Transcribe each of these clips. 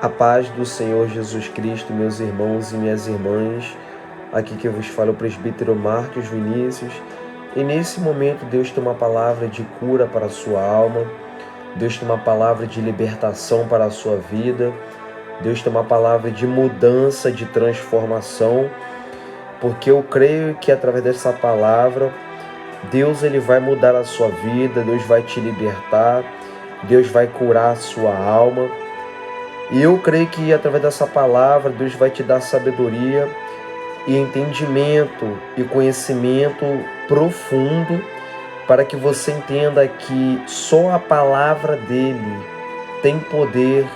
A paz do Senhor Jesus Cristo, meus irmãos e minhas irmãs. Aqui que vos fala o presbítero Marcos Vinícius. E nesse momento Deus tem uma palavra de cura para a sua alma. Deus tem uma palavra de libertação para a sua vida. Deus tem uma palavra de mudança, de transformação. Porque eu creio que através dessa palavra, Deus ele vai mudar a sua vida, Deus vai te libertar, Deus vai curar a sua alma. E eu creio que através dessa palavra, Deus vai te dar sabedoria e entendimento e conhecimento profundo para que você entenda que só a palavra dele tem poder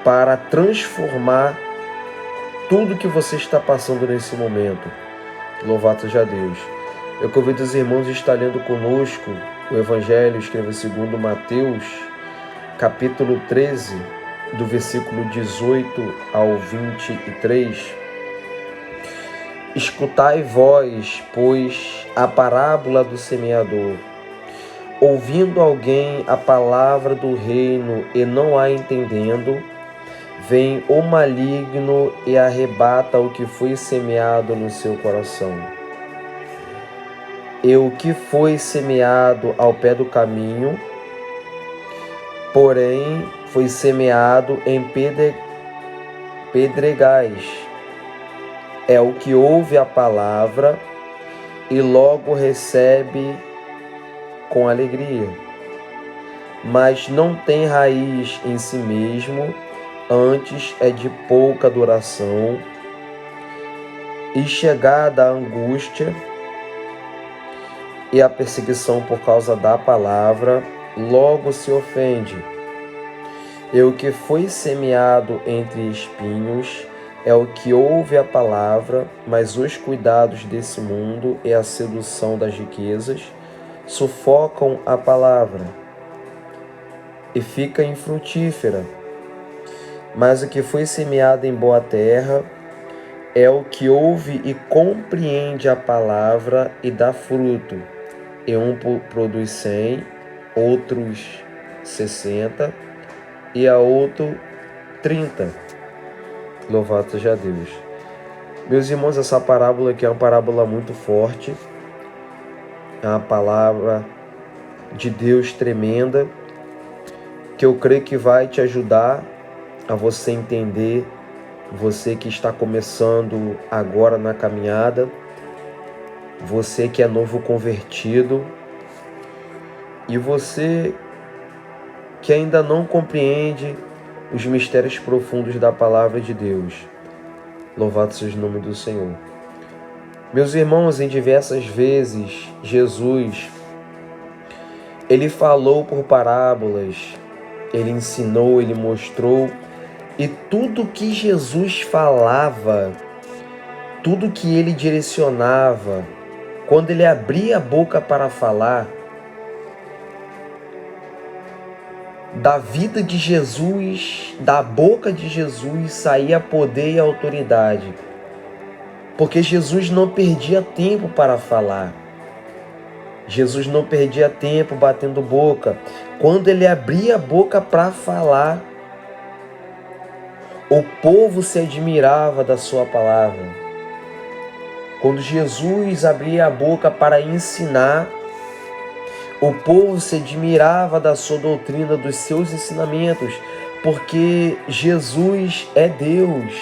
para transformar tudo que você está passando nesse momento. Louvado seja Deus. Eu convido os irmãos a estar lendo conosco o Evangelho escrito segundo Mateus, capítulo 13, do versículo 18 ao 23. Escutai vós, pois, a parábola do semeador. Ouvindo alguém a palavra do reino e não a entendendo, vem o maligno e arrebata o que foi semeado no seu coração. E o que foi semeado ao pé do caminho, porém, foi semeado em pedregais. É o que ouve a palavra e logo recebe com alegria, mas não tem raiz em si mesmo, antes é de pouca duração, e chegada a angústia e a perseguição por causa da palavra, logo se ofende. E o que foi semeado entre espinhos é o que ouve a palavra, mas os cuidados desse mundo e a sedução das riquezas sufocam a palavra e fica infrutífera. Mas o que foi semeado em boa terra é o que ouve e compreende a palavra e dá fruto. E um produz 100, outros 60 e a outro 30. Louvado seja Deus. Meus irmãos, essa parábola aqui é uma parábola muito forte. É uma palavra de Deus tremenda, que eu creio que vai te ajudar a você entender, você que está começando agora na caminhada, você que é novo convertido e você que ainda não compreende os mistérios profundos da palavra de Deus. Louvado seja o nome do Senhor. Meus irmãos, em diversas vezes, Jesus, ele falou por parábolas, ele ensinou, ele mostrou, e tudo que Jesus falava, tudo que ele direcionava, quando ele abria a boca para falar, da vida de Jesus, da boca de Jesus, saía poder e autoridade. Porque Jesus não perdia tempo para falar. Jesus não perdia tempo batendo boca. Quando ele abria a boca para falar, o povo se admirava da sua palavra. Quando Jesus abria a boca para ensinar, o povo se admirava da sua doutrina, dos seus ensinamentos, porque Jesus é Deus.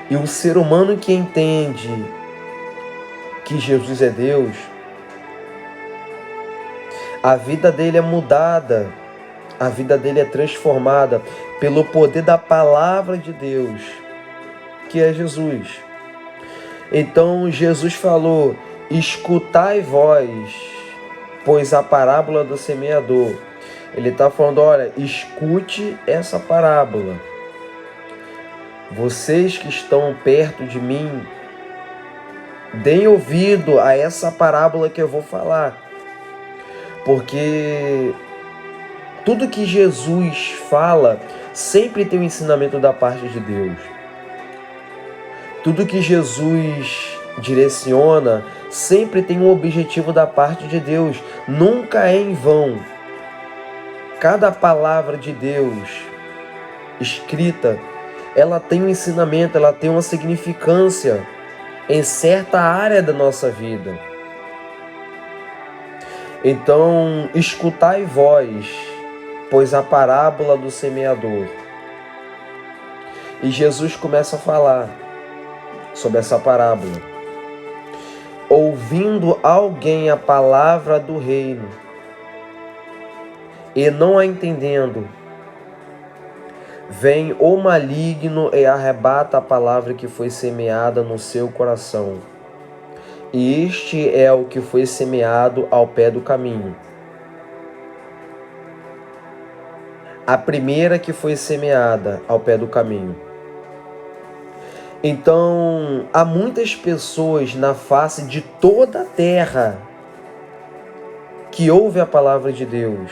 E o ser humano que entende que Jesus é Deus, a vida dele é mudada, a vida dele é transformada pelo poder da palavra de Deus, que é Jesus. Então Jesus falou: escutai vós, pois a parábola do semeador. Ele está falando, olha, escute essa parábola. Vocês que estão perto de mim, deem ouvido a essa parábola que eu vou falar. Porque tudo que Jesus fala sempre tem um ensinamento da parte de Deus. Tudo que Jesus direciona sempre tem um objetivo da parte de Deus, nunca é em vão. Cada palavra de Deus escrita, ela tem um ensinamento, ela tem uma significância em certa área da nossa vida. Então, escutai vós, pois a parábola do semeador. E Jesus começa a falar sobre essa parábola. Ouvindo alguém a palavra do reino, e não a entendendo, vem o maligno e arrebata a palavra que foi semeada no seu coração. E este é o que foi semeado ao pé do caminho. A primeira que foi semeada ao pé do caminho. Então, há muitas pessoas na face de toda a terra que ouvem a palavra de Deus,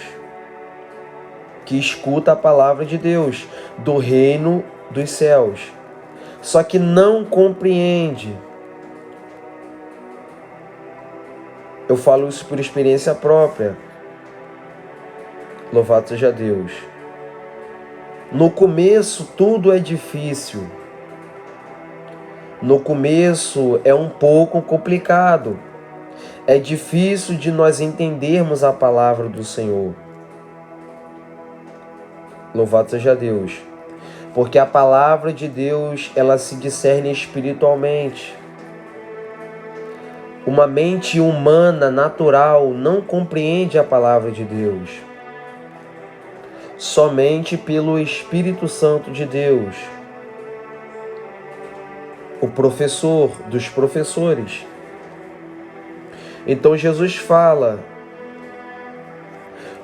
que escuta a palavra de Deus, do reino dos céus, só que não compreende. Eu falo isso por experiência própria. Louvado seja Deus. No começo tudo é difícil. No começo é um pouco complicado. É difícil de nós entendermos a palavra do Senhor. Louvado seja Deus. Porque a palavra de Deus, ela se discerne espiritualmente. Uma mente humana, natural, não compreende a palavra de Deus. Somente pelo Espírito Santo de Deus, o professor dos professores. Então Jesus fala,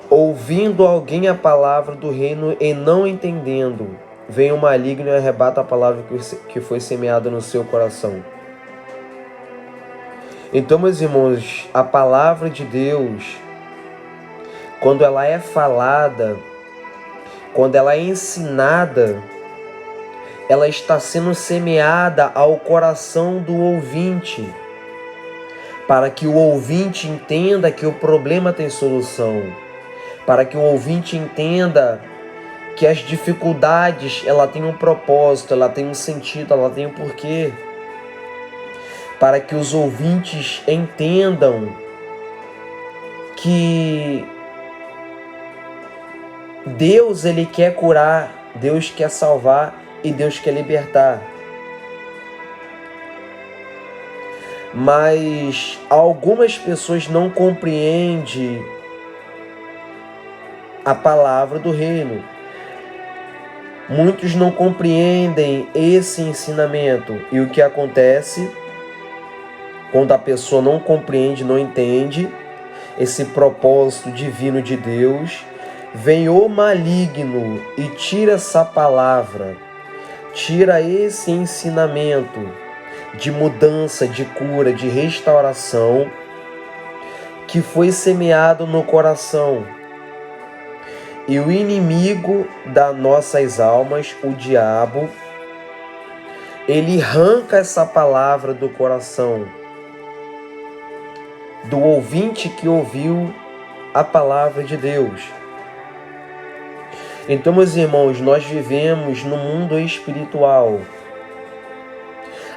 ouvindo alguém a palavra do reino e não entendendo, vem o maligno e arrebata a palavra que foi semeada no seu coração. Então, meus irmãos, a palavra de Deus, quando ela é falada, quando ela é ensinada, ela está sendo semeada ao coração do ouvinte, para que o ouvinte entenda que o problema tem solução, para que o ouvinte entenda que as dificuldades, ela tem um propósito, ela tem um sentido, ela tem um porquê, para que os ouvintes entendam que Deus, ele quer curar, Deus quer salvar e Deus quer libertar. Mas algumas pessoas não compreendem a palavra do reino. Muitos não compreendem esse ensinamento. E o que acontece quando a pessoa não compreende, não entende esse propósito divino de Deus, vem o maligno e tira essa palavra, tira esse ensinamento de mudança, de cura, de restauração que foi semeado no coração. E o inimigo das nossas almas, o diabo, ele arranca essa palavra do coração do ouvinte que ouviu a palavra de Deus. Então, meus irmãos, nós vivemos no mundo espiritual,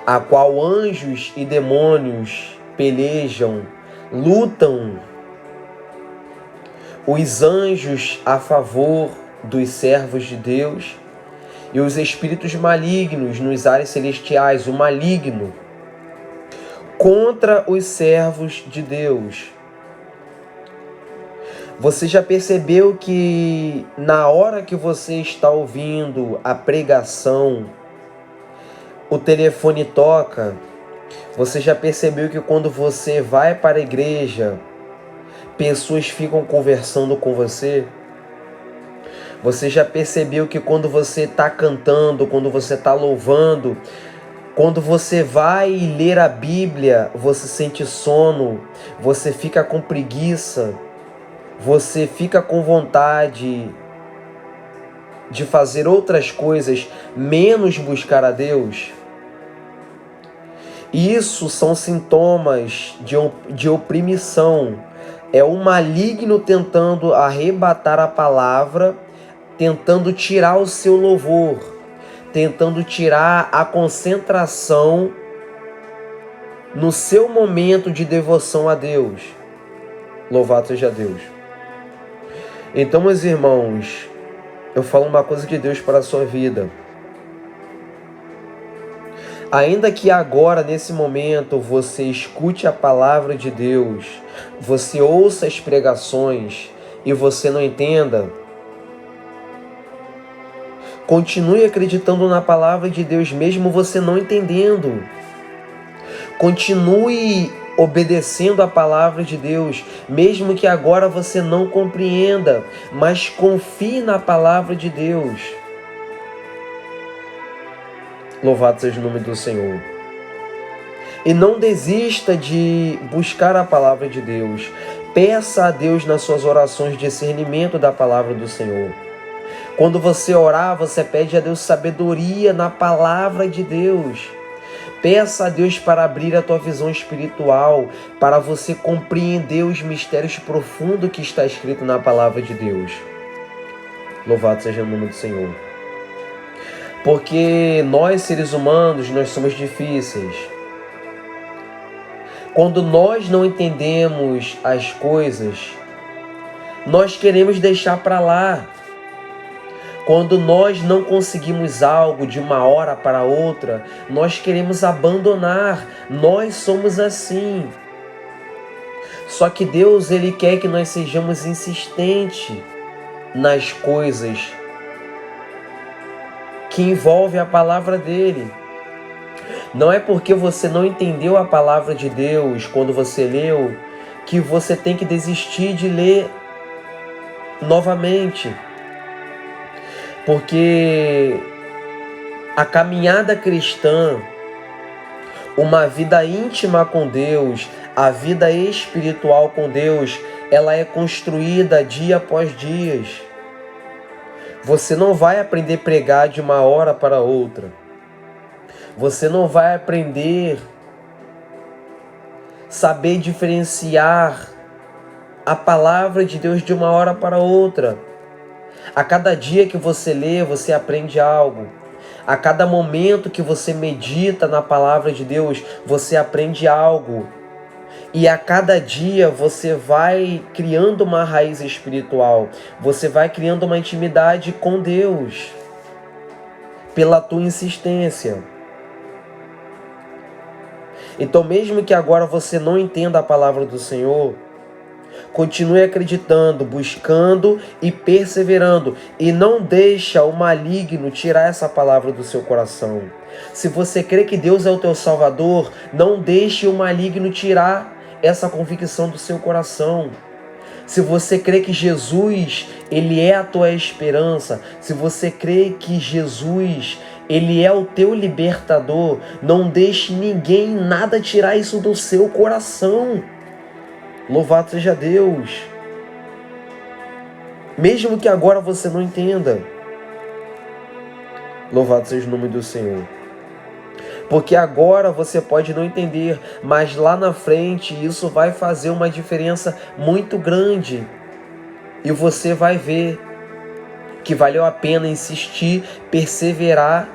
a qual anjos e demônios pelejam, lutam. Os anjos a favor dos servos de Deus e os espíritos malignos nos ares celestiais, o maligno, contra os servos de Deus. Você já percebeu que na hora que você está ouvindo a pregação, o telefone toca? Você já percebeu que quando você vai para a igreja, pessoas ficam conversando com você? Você já percebeu que quando você está cantando, quando você está louvando, quando você vai ler a Bíblia, você sente sono, você fica com preguiça, você fica com vontade de fazer outras coisas, menos buscar a Deus? Isso são sintomas de oprimição, É o maligno tentando arrebatar a palavra, tentando tirar o seu louvor, tentando tirar a concentração no seu momento de devoção a Deus. Louvado seja Deus. Então, meus irmãos, eu falo uma coisa de Deus para a sua vida. Ainda que agora, nesse momento, você escute a palavra de Deus, você ouça as pregações e você não entenda, continue acreditando na palavra de Deus mesmo você não entendendo. Continue obedecendo a palavra de Deus, mesmo que agora você não compreenda, mas confie na palavra de Deus. Louvado seja o nome do Senhor. E não desista de buscar a palavra de Deus. Peça a Deus nas suas orações discernimento da palavra do Senhor. Quando você orar, você pede a Deus sabedoria na palavra de Deus. Peça a Deus para abrir a tua visão espiritual, para você compreender os mistérios profundos que está escrito na palavra de Deus. Louvado seja o nome do Senhor. Porque nós, seres humanos, nós somos difíceis. Quando nós não entendemos as coisas, nós queremos deixar para lá. Quando nós não conseguimos algo de uma hora para outra, nós queremos abandonar. Nós somos assim. Só que Deus, Ele quer que nós sejamos insistentes nas coisas que envolvem a palavra dEle. Não é porque você não entendeu a palavra de Deus quando você leu, que você tem que desistir de ler novamente. Porque a caminhada cristã, uma vida íntima com Deus, a vida espiritual com Deus, ela é construída dia após dia. Você não vai aprender a pregar de uma hora para outra. Você não vai aprender a saber diferenciar a palavra de Deus de uma hora para outra. A cada dia que você lê, você aprende algo. A cada momento que você medita na palavra de Deus, você aprende algo. E a cada dia você vai criando uma raiz espiritual. Você vai criando uma intimidade com Deus. Pela tua insistência. Então, mesmo que agora você não entenda a palavra do Senhor, continue acreditando, buscando e perseverando. E não deixa o maligno tirar essa palavra do seu coração. Se você crê que Deus é o teu Salvador, não deixe o maligno tirar essa convicção do seu coração. Se você crê que Jesus, Ele é a tua esperança, se você crê que Jesus, Ele é o teu libertador, não deixe ninguém, nada tirar isso do seu coração. Louvado seja Deus. Mesmo que agora você não entenda. Louvado seja o nome do Senhor. Porque agora você pode não entender, mas lá na frente isso vai fazer uma diferença muito grande. E você vai ver que valeu a pena insistir, perseverar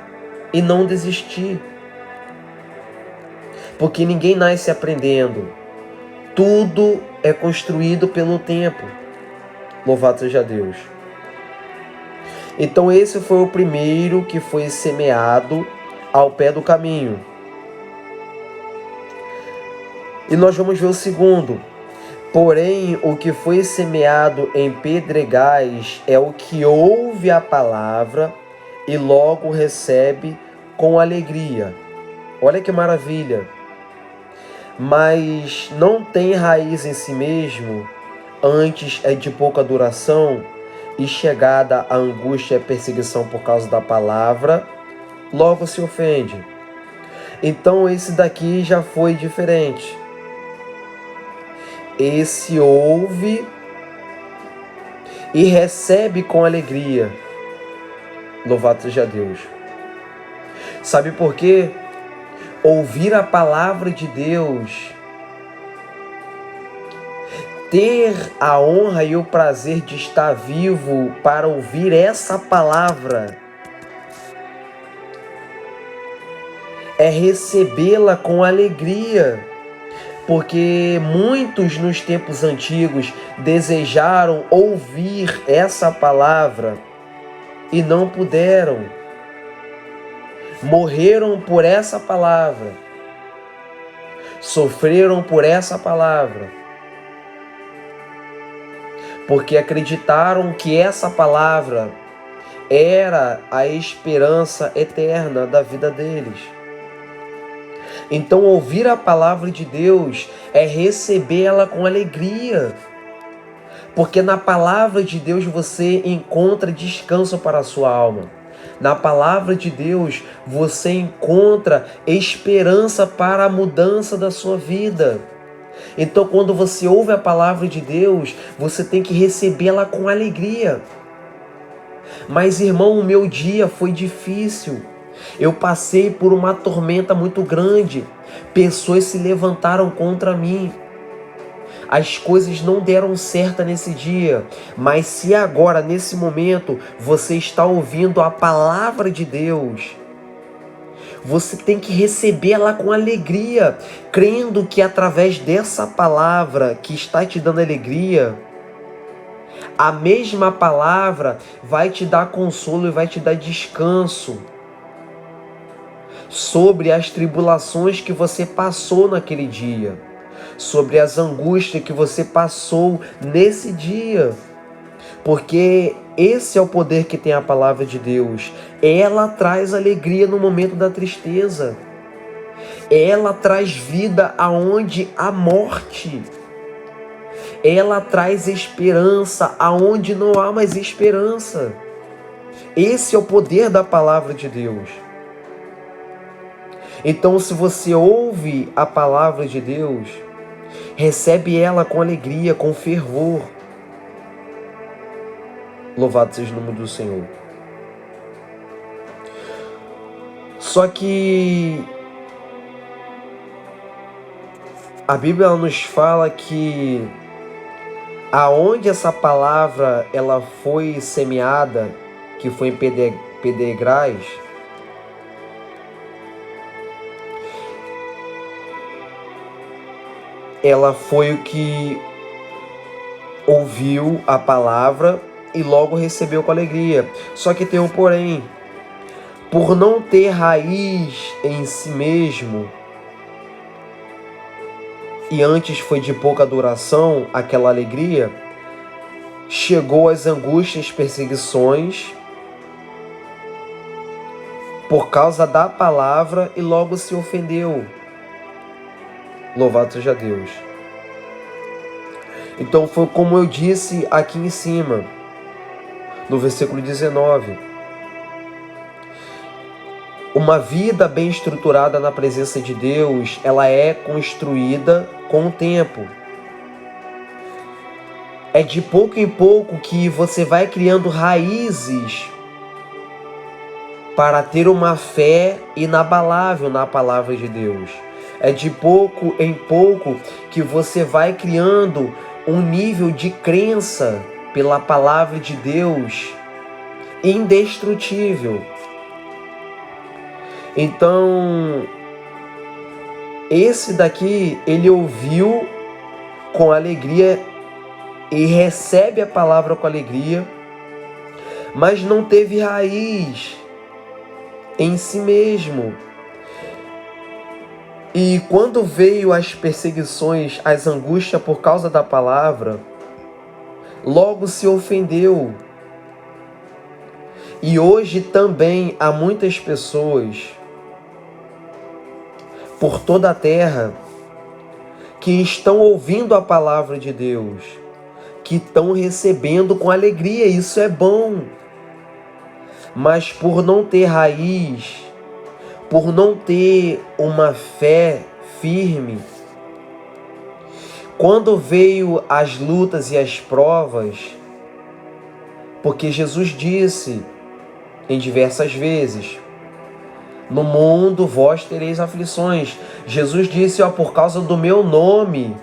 e não desistir. Porque ninguém nasce aprendendo. Tudo é construído pelo tempo. Louvado seja Deus. Então esse foi o primeiro que foi semeado ao pé do caminho. E nós vamos ver o segundo. Porém, o que foi semeado em pedregais é o que ouve a palavra e logo recebe com alegria. Olha que maravilha. Mas não tem raiz em si mesmo, antes é de pouca duração, e chegada a angústia e a perseguição por causa da palavra, logo se ofende. Então esse daqui já foi diferente. Esse ouve e recebe com alegria. Louvado seja Deus. Sabe por quê? Ouvir a palavra de Deus ter a honra e o prazer de estar vivo para ouvir essa palavra é recebê-la com alegria, porque muitos nos tempos antigos desejaram ouvir essa palavra e não puderam. Morreram por essa palavra, sofreram por essa palavra, porque acreditaram que essa palavra era a esperança eterna da vida deles. Então, ouvir a palavra de Deus é recebê-la com alegria, porque na palavra de Deus você encontra descanso para a sua alma. Na palavra de Deus você encontra esperança para a mudança da sua vida. Então, quando você ouve a palavra de Deus, você tem que recebê-la com alegria. Mas, irmão, o meu dia foi difícil. Eu passei por uma tormenta muito grande. Pessoas se levantaram contra mim. As coisas não deram certo nesse dia. Mas se agora, nesse momento, você está ouvindo a palavra de Deus, você tem que recebê-la com alegria, crendo que através dessa palavra que está te dando alegria, a mesma palavra vai te dar consolo e vai te dar descanso sobre as tribulações que você passou naquele dia, sobre as angústias que você passou nesse dia, porque esse é o poder que tem a palavra de Deus. Ela traz alegria no momento da tristeza, ela traz vida aonde há morte, ela traz esperança aonde não há mais esperança. Esse é o poder da palavra de Deus. Então, se você ouve a palavra de Deus, recebe ela com alegria, com fervor. Louvado seja o nome do Senhor. Só que a Bíblia nos fala que aonde essa palavra ela foi semeada, que foi em pedregais, ela foi o que ouviu a palavra e logo recebeu com alegria. Só que tem um porém. Por não ter raiz em si mesmo, e antes foi de pouca duração aquela alegria, chegou as angústias, perseguições, por causa da palavra e logo se ofendeu. Louvado seja Deus. Então foi como eu disse aqui em cima, no versículo 19. Uma vida bem estruturada na presença de Deus, ela é construída com o tempo. É de pouco em pouco que você vai criando raízes para ter uma fé inabalável na palavra de Deus. É de pouco em pouco que você vai criando um nível de crença pela palavra de Deus indestrutível. Então, esse daqui, ele ouviu com alegria e recebe a palavra com alegria, mas não teve raiz em si mesmo. E quando veio as perseguições, as angústias por causa da palavra, logo se ofendeu. E hoje também há muitas pessoas por toda a terra que estão ouvindo a palavra de Deus, que estão recebendo com alegria, isso é bom. Mas por não ter raiz, por não ter uma fé firme, quando veio as lutas e as provas, porque Jesus disse em diversas vezes, no mundo vós tereis aflições. Jesus disse, por causa do meu nome,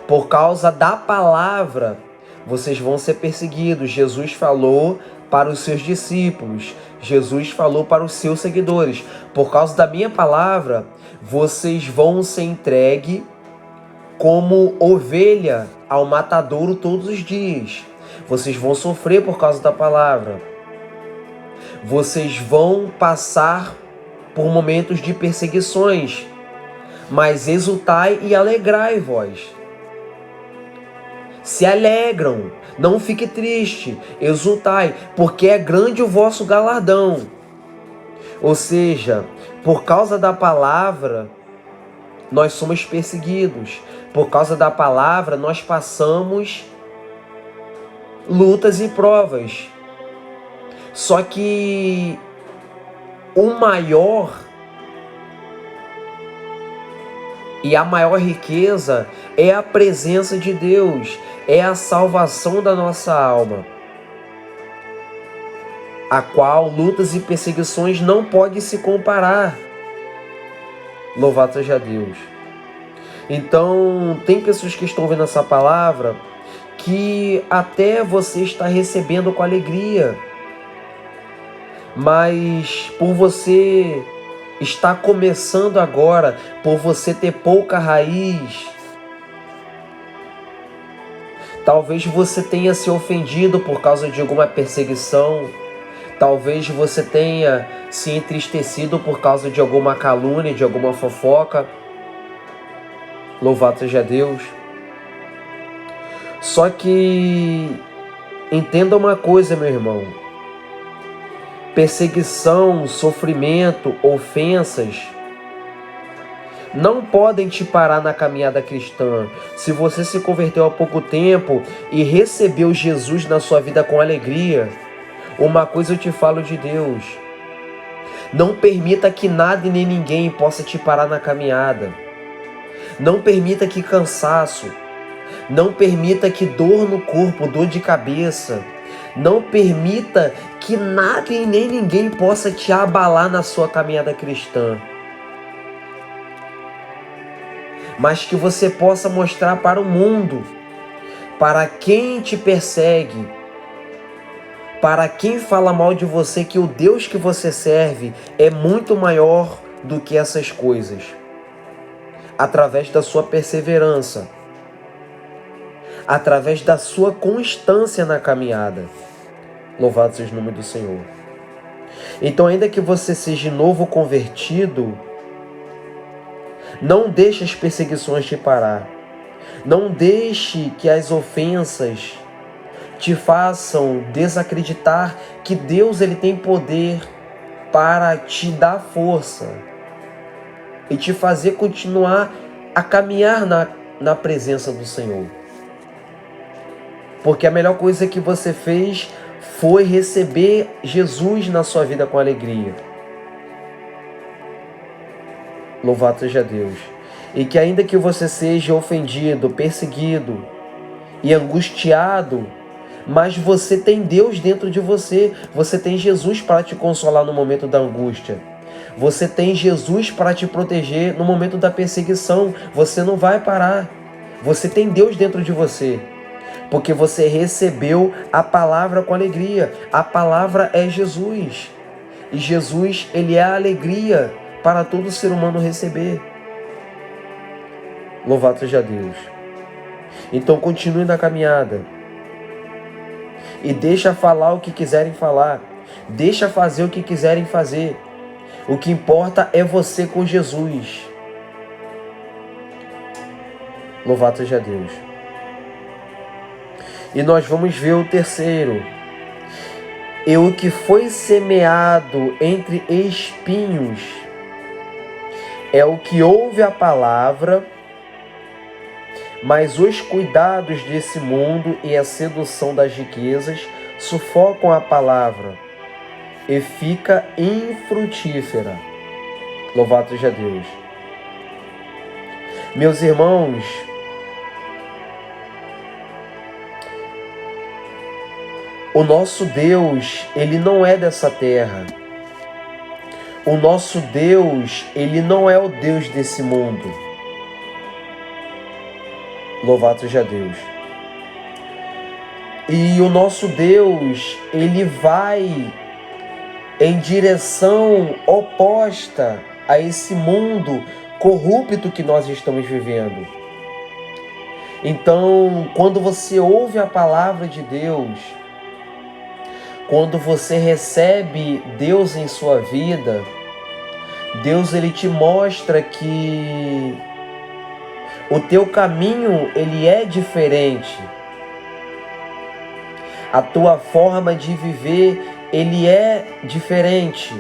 Por causa da palavra, vocês vão ser perseguidos. Jesus falou para os seus discípulos. Jesus falou para os seus seguidores. Por causa da minha palavra, vocês vão ser entregues como ovelha ao matadouro todos os dias. Vocês vão sofrer por causa da palavra. Vocês vão passar por momentos de perseguições. Mas exultai e alegrai-vos. Se alegram, não fique triste, exultai, porque é grande o vosso galardão. Ou seja, por causa da palavra, nós somos perseguidos. Por causa da palavra, nós passamos lutas e provas. Só que o maior e a maior riqueza é a presença de Deus, é a salvação da nossa alma, a qual lutas e perseguições não podem se comparar. Louvado seja Deus. Então, tem pessoas que estão vendo essa palavra que até você está recebendo com alegria, mas por você estar começando agora, por você ter pouca raiz, talvez você tenha se ofendido por causa de alguma perseguição, talvez você tenha se entristecido por causa de alguma calúnia, de alguma fofoca. Louvado seja Deus. Só que entenda uma coisa, meu irmão. Perseguição, sofrimento, ofensas não podem te parar na caminhada cristã. Se você se converteu há pouco tempo e recebeu Jesus na sua vida com alegria, uma coisa eu te falo de Deus: não permita que nada e nem ninguém possa te parar na caminhada. Não permita que cansaço, não permita que dor no corpo, dor de cabeça, não permita que nada e nem ninguém possa te abalar na sua caminhada cristã. Mas que você possa mostrar para o mundo, para quem te persegue, para quem fala mal de você, que o Deus que você serve é muito maior do que essas coisas. Através da sua perseverança, através da sua constância na caminhada. Louvado seja o nome do Senhor. Então, ainda que você seja novo convertido, não deixe as perseguições te parar. Não deixe que as ofensas te façam desacreditar que Deus ele tem poder para te dar força e te fazer continuar a caminhar na presença do Senhor. Porque a melhor coisa que você fez foi receber Jesus na sua vida com alegria. Louvado seja Deus. E que ainda que você seja ofendido, perseguido e angustiado, mas você tem Deus dentro de você. Você tem Jesus para te consolar no momento da angústia. Você tem Jesus para te proteger no momento da perseguição. Você não vai parar. Você tem Deus dentro de você. Porque você recebeu a palavra com alegria. A palavra é Jesus. E Jesus, ele é a alegria para todo ser humano receber. Louvado seja Deus. Então continue na caminhada. E deixa falar o que quiserem falar. Deixa fazer o que quiserem fazer. O que importa é você com Jesus. Louvado seja Deus. E nós vamos ver o terceiro. E o que foi semeado entre espinhos é o que ouve a palavra, mas os cuidados desse mundo e a sedução das riquezas sufocam a palavra e fica infrutífera. Louvado seja Deus. Meus irmãos, o nosso Deus, ele não é dessa terra. O nosso Deus, ele não é o Deus desse mundo. Louvado seja Deus. E o nosso Deus, ele vai em direção oposta a esse mundo corrupto que nós estamos vivendo. Então, quando você ouve a palavra de Deus, quando você recebe Deus em sua vida, Deus ele te mostra que o teu caminho ele é diferente. A tua forma de viver ele é diferente.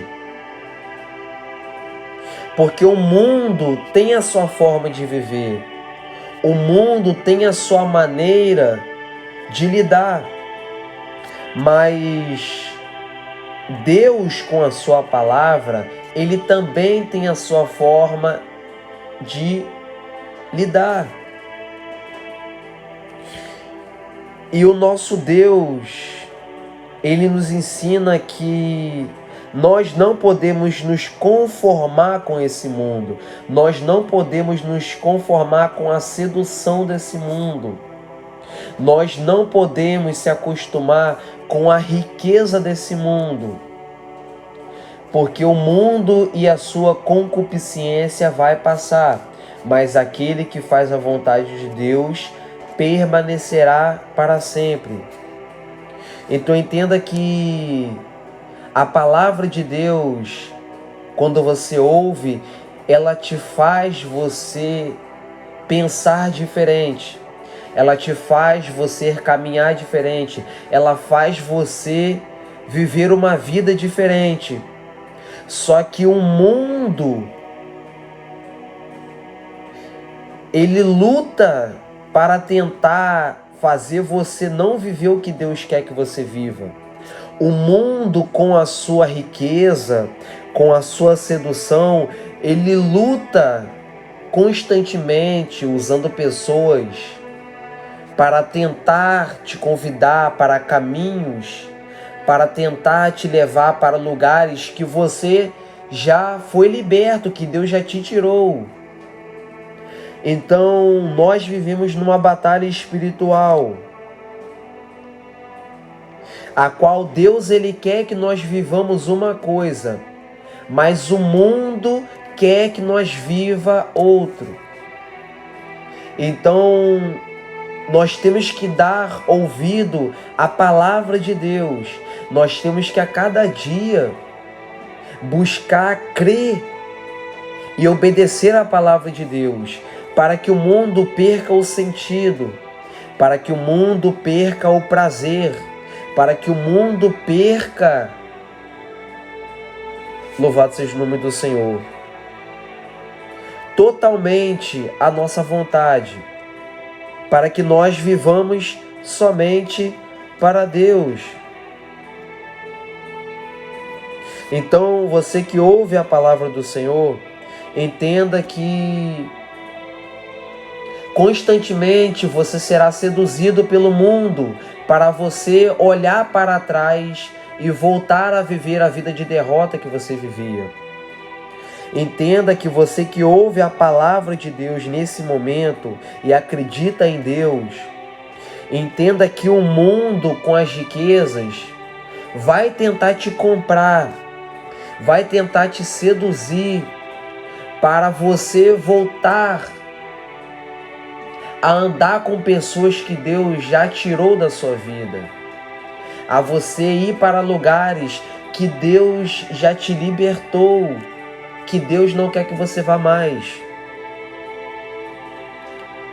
Porque o mundo tem a sua forma de viver. O mundo tem a sua maneira de lidar. Mas Deus, com a sua palavra, ele também tem a sua forma de lidar. E o nosso Deus, ele nos ensina que nós não podemos nos conformar com esse mundo. Nós não podemos nos conformar com a sedução desse mundo. Nós não podemos se acostumar com a riqueza desse mundo. Porque o mundo e a sua concupiscência vai passar, mas aquele que faz a vontade de Deus permanecerá para sempre. Então entenda que a palavra de Deus, quando você ouve, ela te faz você pensar diferente. Ela te faz você caminhar diferente. Ela faz você viver uma vida diferente. Só que o mundo, ele luta para tentar fazer você não viver o que Deus quer que você viva. O mundo, com a sua riqueza, com a sua sedução, ele luta constantemente usando pessoas para tentar te convidar para caminhos, para tentar te levar para lugares que você já foi liberto, que Deus já te tirou. Então, nós vivemos numa batalha espiritual, a qual Deus ele quer que nós vivamos uma coisa, mas o mundo quer que nós viva outro. Então, nós temos que dar ouvido à palavra de Deus. Nós temos que a cada dia buscar crer e obedecer à palavra de Deus, para que o mundo perca o sentido, para que o mundo perca o prazer, para que o mundo perca, louvado seja o nome do Senhor, totalmente a nossa vontade, para que nós vivamos somente para Deus. Então, você que ouve a palavra do Senhor, entenda que constantemente você será seduzido pelo mundo para você olhar para trás e voltar a viver a vida de derrota que você vivia. Entenda que você que ouve a palavra de Deus nesse momento e acredita em Deus, entenda que o mundo com as riquezas vai tentar te comprar, vai tentar te seduzir para você voltar a andar com pessoas que Deus já tirou da sua vida, a você ir para lugares que Deus já te libertou, que Deus não quer que você vá mais.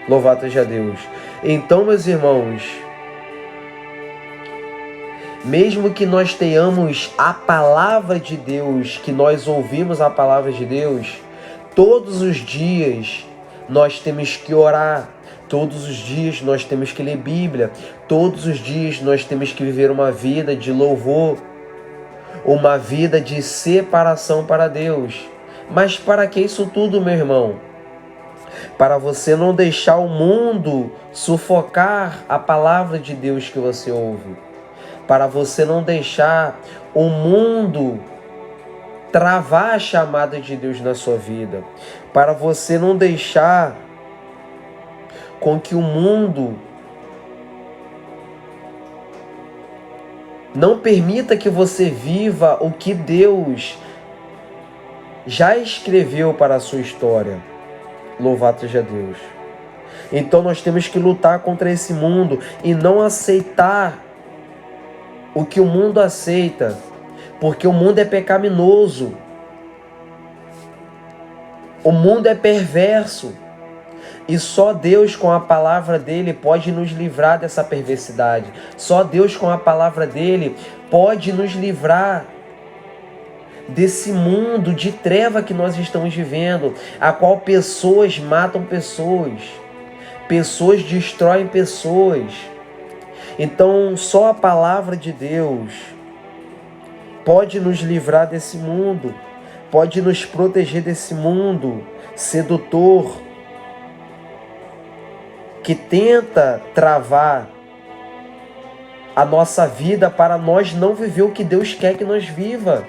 Louvado seja Deus. Então, meus irmãos, mesmo que nós tenhamos a palavra de Deus, que nós ouvimos a palavra de Deus, todos os dias nós temos que orar, todos os dias nós temos que ler Bíblia, todos os dias nós temos que viver uma vida de louvor, uma vida de separação para Deus. Mas para que isso tudo, meu irmão? Para você não deixar o mundo sufocar a palavra de Deus que você ouve. Para você não deixar o mundo travar a chamada de Deus na sua vida. Para você não deixar com que o mundo não permita que você viva o que Deus já escreveu para a sua história. Louvado seja Deus. Então nós temos que lutar contra esse mundo e não aceitar o que o mundo aceita, porque o mundo é pecaminoso. O mundo é perverso. E só Deus, com a palavra dele, pode nos livrar dessa perversidade. Só Deus, com a palavra dele, pode nos livrar desse mundo de treva que nós estamos vivendo, a qual pessoas matam pessoas, pessoas destroem pessoas. Então, só a palavra de Deus pode nos livrar desse mundo, pode nos proteger desse mundo sedutor, que tenta travar a nossa vida para nós não viver o que Deus quer que nós viva.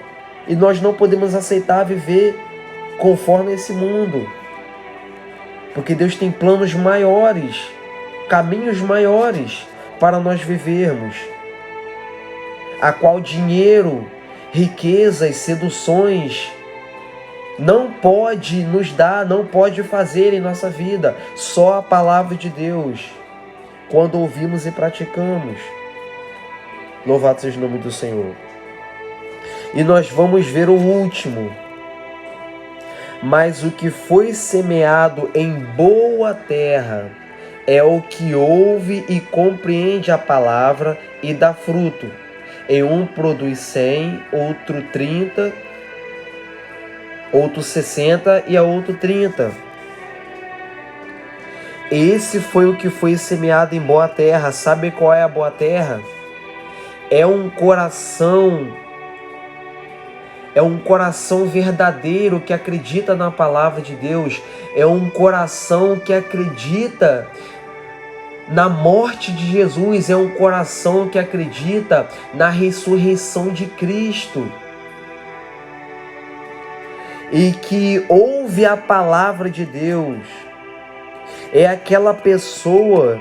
E nós não podemos aceitar viver conforme esse mundo. Porque Deus tem planos maiores, caminhos maiores para nós vivermos. A qual dinheiro, riquezas, seduções não pode nos dar, não pode fazer em nossa vida. Só a palavra de Deus, quando ouvimos e praticamos. Louvado seja o nome do Senhor. E nós vamos ver o último. Mas o que foi semeado em boa terra é o que ouve e compreende a palavra e dá fruto. Em um produz 100, outro 30, outro 60 e a outro 30. Esse foi o que foi semeado em boa terra. Sabe qual é a boa terra? É um coração verdadeiro que acredita na palavra de Deus. É um coração que acredita na morte de Jesus. É um coração que acredita na ressurreição de Cristo. E que ouve a palavra de Deus. É aquela pessoa,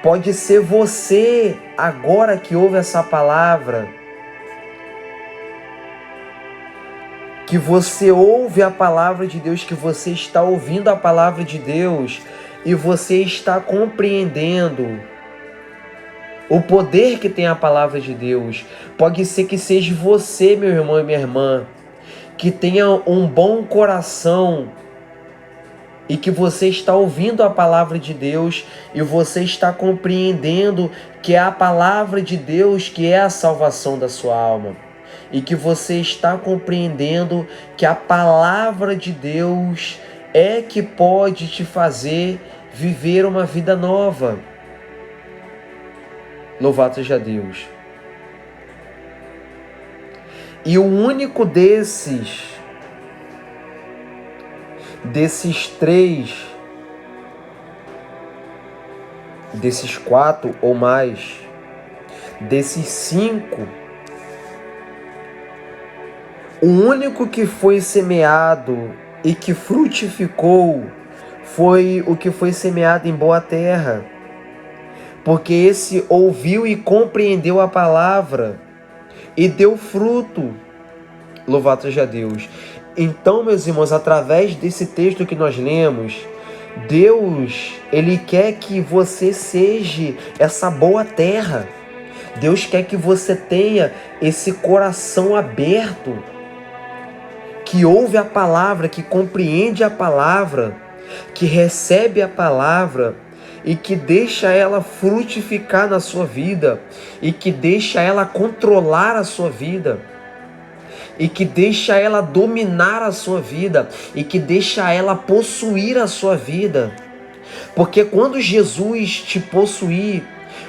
pode ser você agora que ouve essa palavra, que você ouve a palavra de Deus, que você está ouvindo a palavra de Deus e você está compreendendo o poder que tem a palavra de Deus. Pode ser que seja você, meu irmão e minha irmã, que tenha um bom coração e que você está ouvindo a palavra de Deus e você está compreendendo que é a palavra de Deus que é a salvação da sua alma. E que você está compreendendo que a palavra de Deus é que pode te fazer viver uma vida nova. Louvado seja Deus. E o único desses desses 4 ou mais, desses 5, o único que foi semeado e que frutificou foi o que foi semeado em boa terra. Porque esse ouviu e compreendeu a palavra e deu fruto. Louvado seja Deus. Então, meus irmãos, através desse texto que nós lemos, Deus, Ele quer que você seja essa boa terra. Deus quer que você tenha esse coração aberto, que ouve a palavra, que compreende a palavra, que recebe a palavra e que deixa ela frutificar na sua vida e que deixa ela controlar a sua vida e que deixa ela dominar a sua vida e que deixa ela possuir a sua vida. Porque quando Jesus te possuir,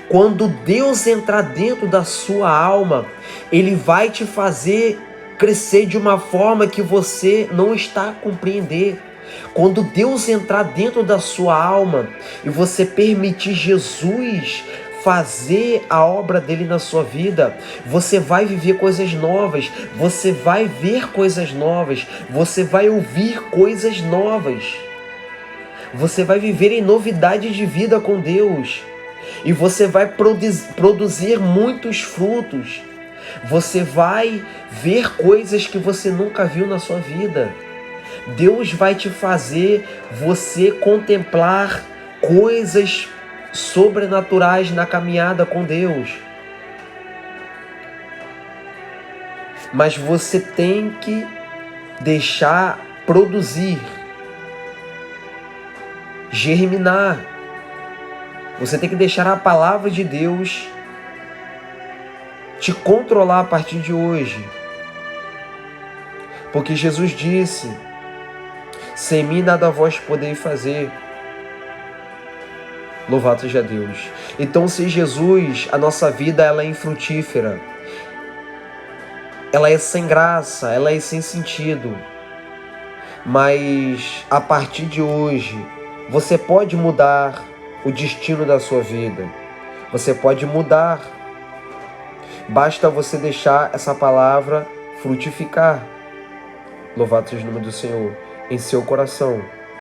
quando Deus entrar dentro da sua alma, Ele vai te fazer crescer de uma forma que você não está a compreender. Quando Deus entrar dentro da sua alma e você permitir Jesus fazer a obra dele na sua vida, você vai viver coisas novas, você vai ver coisas novas, você vai ouvir coisas novas. Você vai viver em novidade de vida com Deus. E você vai produzir muitos frutos. Você vai ver coisas que você nunca viu na sua vida. Deus vai te fazer você contemplar coisas sobrenaturais na caminhada com Deus. Mas você tem que deixar produzir, germinar. Você tem que deixar a palavra de Deus te controlar a partir de hoje. Porque Jesus disse: sem mim nada vós podeis fazer. Louvado seja Deus. Então, sem Jesus, a nossa vida ela é infrutífera. Ela é sem graça, ela é sem sentido. Mas a partir de hoje, você pode mudar o destino da sua vida. Você pode mudar. Basta você deixar essa palavra frutificar. Louvado seja o nome do Senhor em seu coração.